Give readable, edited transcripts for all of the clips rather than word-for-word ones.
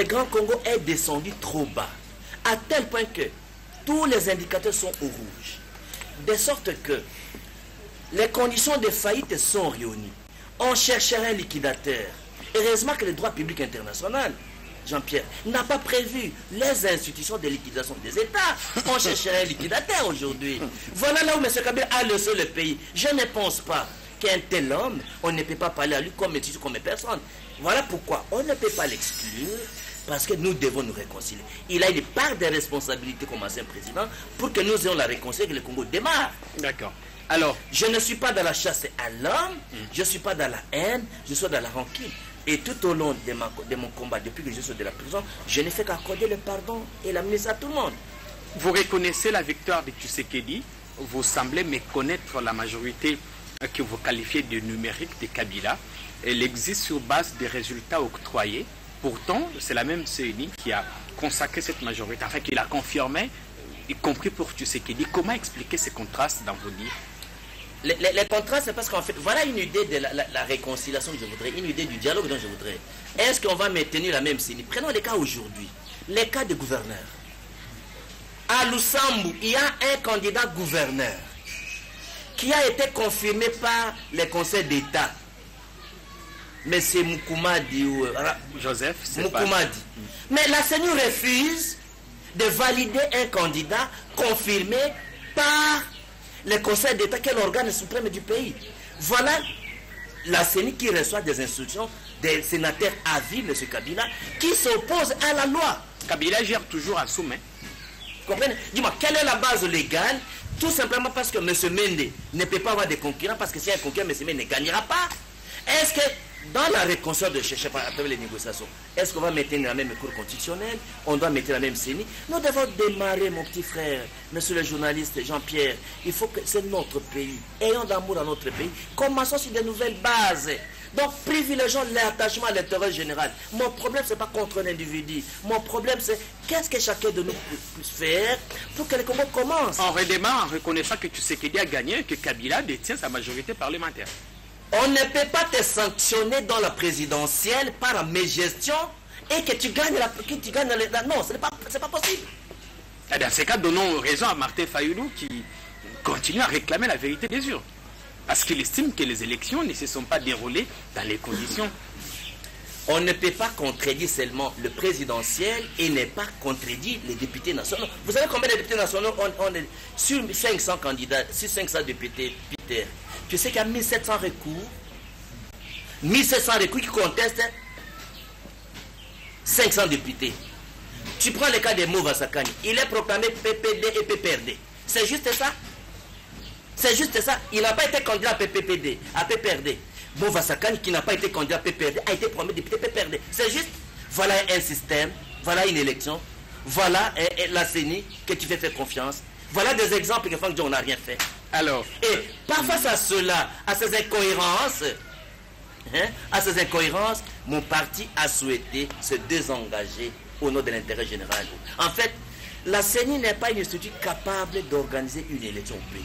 le Grand Congo est descendu trop bas, à tel point que tous les indicateurs sont au rouge. De sorte que les conditions de faillite sont réunies. On chercherait un liquidateur. Heureusement que le droit public international, Jean-Pierre, n'a pas prévu les institutions de liquidation des États. On chercherait un liquidateur aujourd'hui. Voilà là où M. Kabila a laissé le pays. Je ne pense pas qu'un tel homme, on ne peut pas parler à lui comme personne. Voilà pourquoi on ne peut pas l'exclure, parce que nous devons nous réconcilier. Il a une part de responsabilité comme ancien président pour que nous ayons la réconciliation, que le Congo démarre. D'accord. Alors, je ne suis pas dans la chasse à l'homme, je ne suis pas dans la haine, je suis dans la rancune. Et tout au long de mon combat, depuis que je suis de la prison, je n'ai fait qu'accorder le pardon et l'amnistie à tout le monde. Vous reconnaissez la victoire de Tshisekedi, vous semblez méconnaître la majorité que vous qualifiez de numérique de Kabila. Elle existe sur base des résultats octroyés. Pourtant, c'est la même CENI qui a consacré cette majorité, enfin qui l'a confirmée, y compris pour Tshisekedi. Comment expliquer ces contrastes dans vos livres? Les contrastes, c'est parce qu'en fait, voilà une idée de la réconciliation que je voudrais, une idée du dialogue dont je voudrais. Est-ce qu'on va maintenir la même CENI? Prenons les cas aujourd'hui, les cas de gouverneurs. À Lusambu, il y a un candidat gouverneur qui a été confirmé par le Conseil d'État. Mais c'est Moukoumadi ou Joseph Moukoumadi. Mais la CENI refuse de valider un candidat confirmé par le Conseil d'État, qui est l'organe suprême du pays. Voilà la CENI qui reçoit des instructions des sénateurs à vie, M. Kabila, qui s'oppose à la loi. Kabila gère toujours à sous-main. Comprenez? Dis-moi, quelle est la base légale? Tout simplement parce que M. Mende ne peut pas avoir de concurrents, parce que si un concurrent, M. Mende ne gagnera pas. Est-ce que dans la réconciliation de chercher à travers les négociations, est-ce qu'on va maintenir la même cour constitutionnelle? On doit mettre la même CENI? Nous devons démarrer, mon petit frère, monsieur le journaliste Jean-Pierre. Il faut que c'est notre pays. Ayons d'amour dans notre pays. Commençons sur de nouvelles bases. Donc, privilégions l'attachement à l'intérêt général. Mon problème, ce n'est pas contre l'individu. Mon problème, c'est qu'est-ce que chacun de nous puisse faire pour que le Congo commence. On redémarre en reconnaissant que Tshisekedi a gagné et que Kabila détient sa majorité parlementaire. On ne peut pas te sanctionner dans la présidentielle par mes gestions et que tu gagnes non, ce n'est pas possible. Et dans ces cas, donnons raison à Martin Fayoulou qui continue à réclamer la vérité des urnes. Parce qu'il estime que les élections ne se sont pas déroulées dans les conditions. On ne peut pas contredire seulement le présidentiel et ne pas contredire les députés nationaux. Vous savez combien de députés nationaux on est sur 500 candidats, sur 500 députés, Peter? Tu sais qu'il y a 1700 recours. 1700 recours qui contestent 500 députés. Tu prends le cas de Mova Sakani. Il est proclamé PPD et PPRD. C'est juste ça? C'est juste ça. Il n'a pas été candidat à PPPD, à PPRD. Mova Sakani, qui n'a pas été candidat à PPRD, a été promu député PPRD. C'est juste. Voilà un système. Voilà une élection. Voilà la CENI que tu fais faire confiance. Voilà des exemples que Franck John n'a rien fait. Alors, et par face à cela, à ces incohérences, mon parti a souhaité se désengager au nom de l'intérêt général. En fait, la CENI n'est pas une structure capable d'organiser une élection au pays.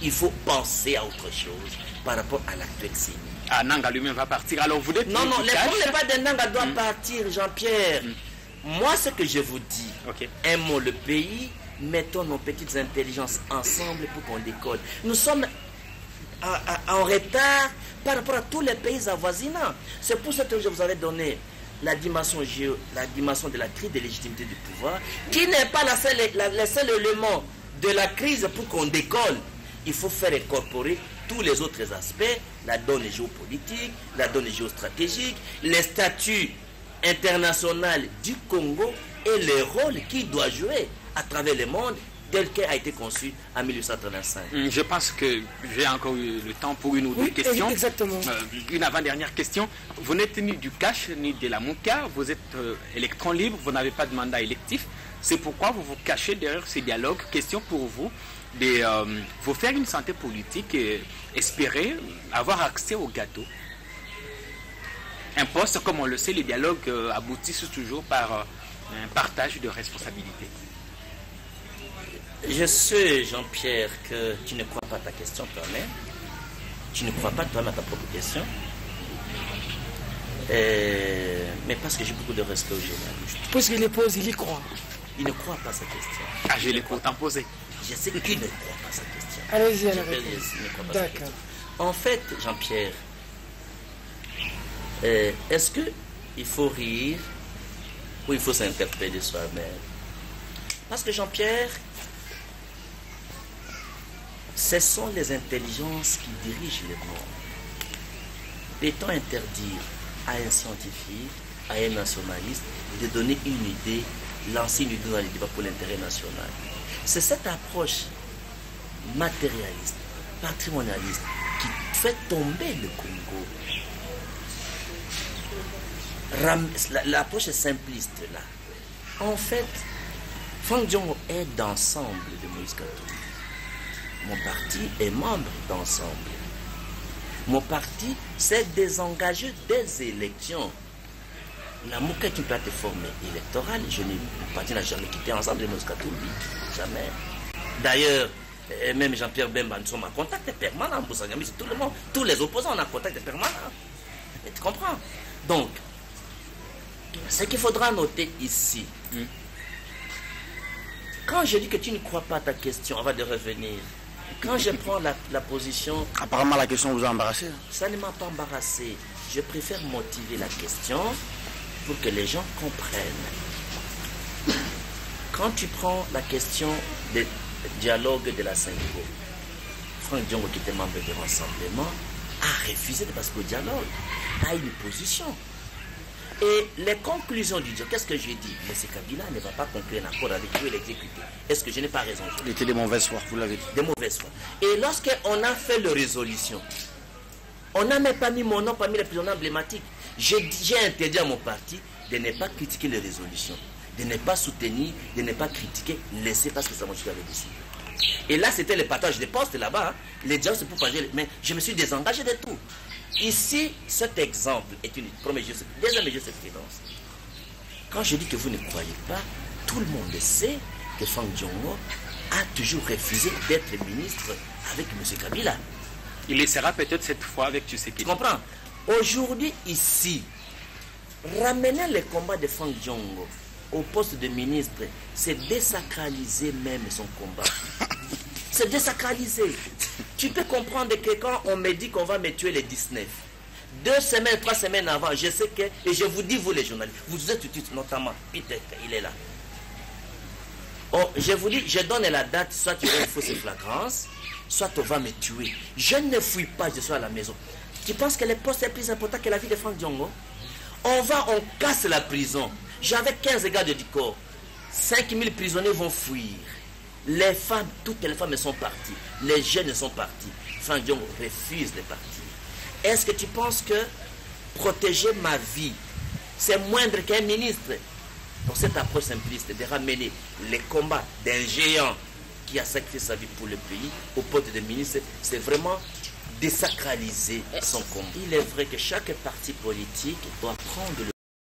Il faut penser à autre chose par rapport à l'actuel CENI. Ah, Nanga lui-même va partir. Alors vous êtes... Non, le problème n'est pas de Nanga doit partir, Jean-Pierre. Moi, ce que je vous dis, aimons le pays, mettons nos petites intelligences ensemble pour qu'on décolle. Nous sommes en retard par rapport à tous les pays avoisinants. C'est pour ça que je vous avais donné la dimension de la crise de légitimité du pouvoir, qui n'est pas le seul élément de la crise pour qu'on décolle. Il faut faire incorporer tous les autres aspects, la donne géopolitique, la donne géostratégique, les statuts international du Congo et le rôle qu'il doit jouer à travers le monde tel qu'il a été conçu en 1835. Je pense que j'ai encore eu le temps pour une ou deux questions. Exactement. Une avant-dernière question. Vous n'êtes ni du cash ni de la mouka, vous êtes électron libre, vous n'avez pas de mandat électif. C'est pourquoi vous vous cachez derrière ces dialogues. Question pour vous, vous faire une santé politique et espérer avoir accès au gâteau. Un poste, comme on le sait, les dialogues aboutissent toujours par un partage de responsabilités. Je sais, Jean-Pierre, que tu ne crois pas à ta question toi-même. Tu ne crois pas toi-même à ta propre question. Mais parce que j'ai beaucoup de respect aux journalistes. Parce qu'il les pose, il y croit. Il ne croit pas à sa question. Ah, je l'ai pourtant posé. Je sais qu'il ne croit pas à sa question. Allez-y, D'accord. En fait, Jean-Pierre, est-ce qu'il faut rire ou il faut s'interpeller soi-même? Parce que Jean-Pierre, ce sont les intelligences qui dirigent le monde. Peut-on interdire à un scientifique, à un nationaliste, de donner une idée, lancer une idée dans les débats pour l'intérêt national? C'est cette approche matérialiste, patrimonialiste, qui fait tomber le Congo. L'approche est simpliste là. En fait, Franck Diongo est d'ensemble de Moïse Katumbi. Mon parti est membre d'ensemble. Mon parti s'est désengagé des élections. La MOUCA est une plateforme électorale. Le parti n'a jamais quitté ensemble de Moïse Katumbi. Jamais. D'ailleurs, même Jean-Pierre Bemba, nous sommes en contact permanent. Tout le monde, tous les opposants, on a un contact permanent. Tu comprends? Donc, ce qu'il faudra noter ici, quand je dis que tu ne crois pas à ta question, avant de revenir, quand je prends la position... Apparemment, la question vous a embarrassé. Ça ne m'a pas embarrassé. Je préfère motiver la question pour que les gens comprennent. Quand tu prends la question du dialogue de la Saint-Go, Franck Diongo, qui était membre du Rassemblement, a refusé de passer au dialogue, a une position. Et les conclusions du dialogue, qu'est-ce que j'ai dit? M. Kabila ne va pas conclure un accord avec lui et l'exécuter. Est-ce que je n'ai pas raison? Il était de mauvaise foi, vous l'avez dit. De mauvaise foi. Et lorsqu'on a fait la résolution, on n'a même pas mis mon nom parmi les prisonniers emblématiques. J'ai interdit à mon parti de ne pas critiquer les résolutions, de ne pas soutenir, de ne pas critiquer, laisser parce que ça m'a avait décidé. Et là, c'était le partage des postes là-bas. Hein. Les dialogues, c'est pour partager. Mais je me suis désengagé de tout. Ici, cet exemple est une première chose. Deuxième chose, c'est prudence. Quand je dis que vous ne croyez pas, tout le monde sait que Franck Diongo a toujours refusé d'être ministre avec M. Kabila. Il le sera peut-être cette fois avec Tshisekedi. Tu comprends? Aujourd'hui, ici, ramener le combat de Franck Diongo au poste de ministre, c'est désacraliser même son combat. C'est désacralisé. Tu peux comprendre que quand on me dit qu'on va me tuer les 19, 2 semaines, 3 semaines avant, je sais que, et je vous dis, vous les journalistes, vous êtes notamment, Peter, il est là. Oh, je vous dis, je donne la date, soit tu as une fausse flagrance, soit on va me tuer. Je ne fuis pas, je suis à la maison. Tu penses que le poste est plus important que la vie de Franck Diongo? On casse la prison. J'avais 15 gars de Dicor. 5000 prisonniers vont fuir. Les femmes, toutes les femmes sont parties. Les jeunes sont partis. Franck Diongo refuse de partir. Est-ce que tu penses que protéger ma vie, c'est moindre qu'un ministre? Donc cette approche simpliste de ramener les combats d'un géant qui a sacrifié sa vie pour le pays au poste de ministre, c'est vraiment désacraliser son combat. Il est vrai que chaque parti politique doit prendre le